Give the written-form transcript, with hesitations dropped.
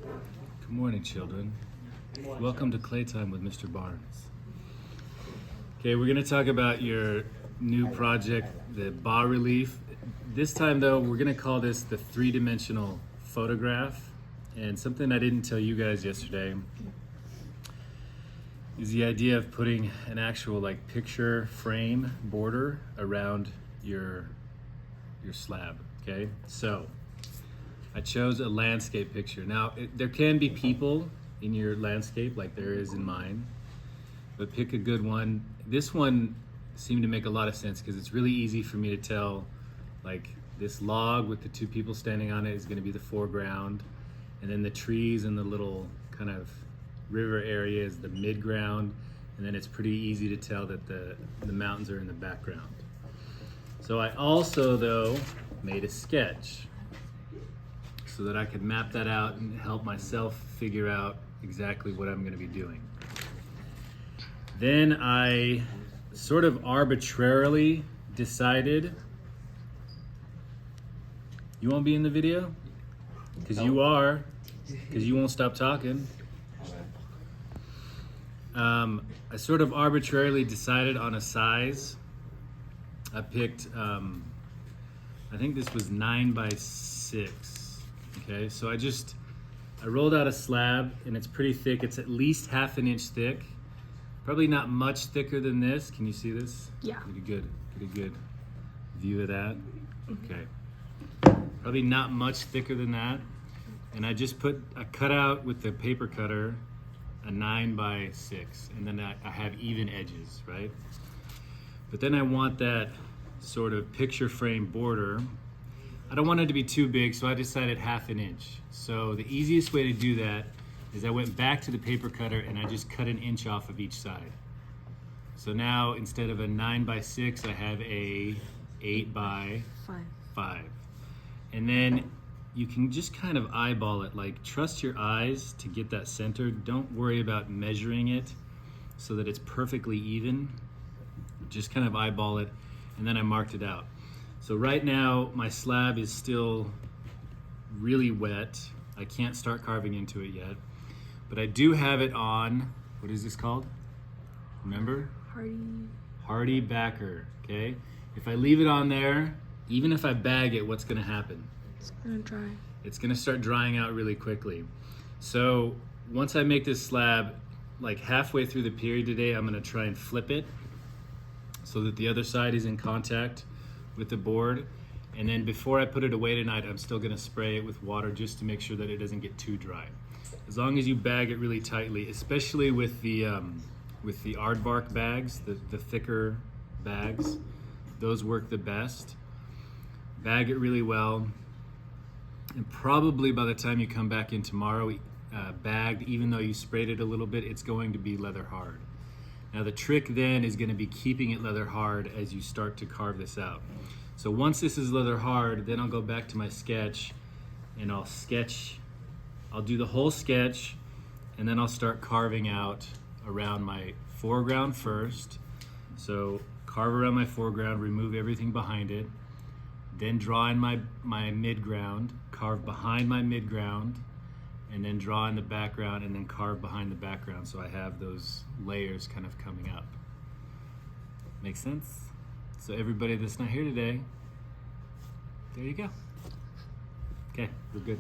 Good morning, children. Welcome to Claytime with Mr. Barnes. Okay, we're going to talk about your new project, the Bas Relief. This time, though, we're going to call this the three-dimensional photograph. And something I didn't tell you guys yesterday is the idea of putting an actual picture frame border around your slab. Okay, so I chose a landscape picture. Now, there can be people in your landscape like there is in mine, but pick a good one. This one seemed to make a lot of sense because it's really easy for me to tell, like, this log with the two people standing on it is going to be the foreground, and then the trees and the little kind of river area is the midground, and then it's pretty easy to tell that the mountains are in the background. So I also, though, made a sketch so that I could map that out and help myself figure out exactly what I'm going to be doing. Then I sort of arbitrarily decided, you won't be in the video? Because you are, because you won't stop talking. I sort of arbitrarily decided on a size. I picked, I think this was 9 by 6. Okay, so I rolled out a slab, and it's pretty thick. It's at least half an inch thick. Probably not much thicker than this. Can you see this? Yeah. Get a good view of that. Okay. Probably not much thicker than that. And I cut out with the paper cutter a 9 by 6, and then I have even edges, right? But then I want that sort of picture frame border. I don't want it to be too big, so I decided half an inch. So the easiest way to do that is I went back to the paper cutter and I just cut an inch off of each side. So now instead of a 9 by 6, I have a 8 by 5. And then you can just kind of eyeball it, like trust your eyes to get that centered. Don't worry about measuring it so that it's perfectly even. Just kind of eyeball it, and then I marked it out. So right now my slab is still really wet. I can't start carving into it yet, but I do have it on, what is this called? Remember? Hardy backer, okay? If I leave it on there, even if I bag it, what's gonna happen? It's gonna dry. It's gonna start drying out really quickly. So once I make this slab, like halfway through the period today, I'm gonna try and flip it so that the other side is in contact with the board. And then before I put it away tonight, I'm still gonna spray it with water just to make sure that it doesn't get too dry. As long as you bag it really tightly, especially with the aardvark bags, the thicker bags, those work the best. Bag it really well. And probably by the time you come back in tomorrow, bagged, even though you sprayed it a little bit, it's going to be leather hard. Now the trick then is going to be keeping it leather hard as you start to carve this out. So once this is leather hard, then I'll go back to my sketch and I'll do the whole sketch, and then I'll start carving out around my foreground first. So carve around my foreground, remove everything behind it, then draw in my midground, carve behind my midground, and then draw in the background, and then carve behind the background, so I have those layers kind of coming up. Make sense? So everybody that's not here today, there you go. Okay, we're good.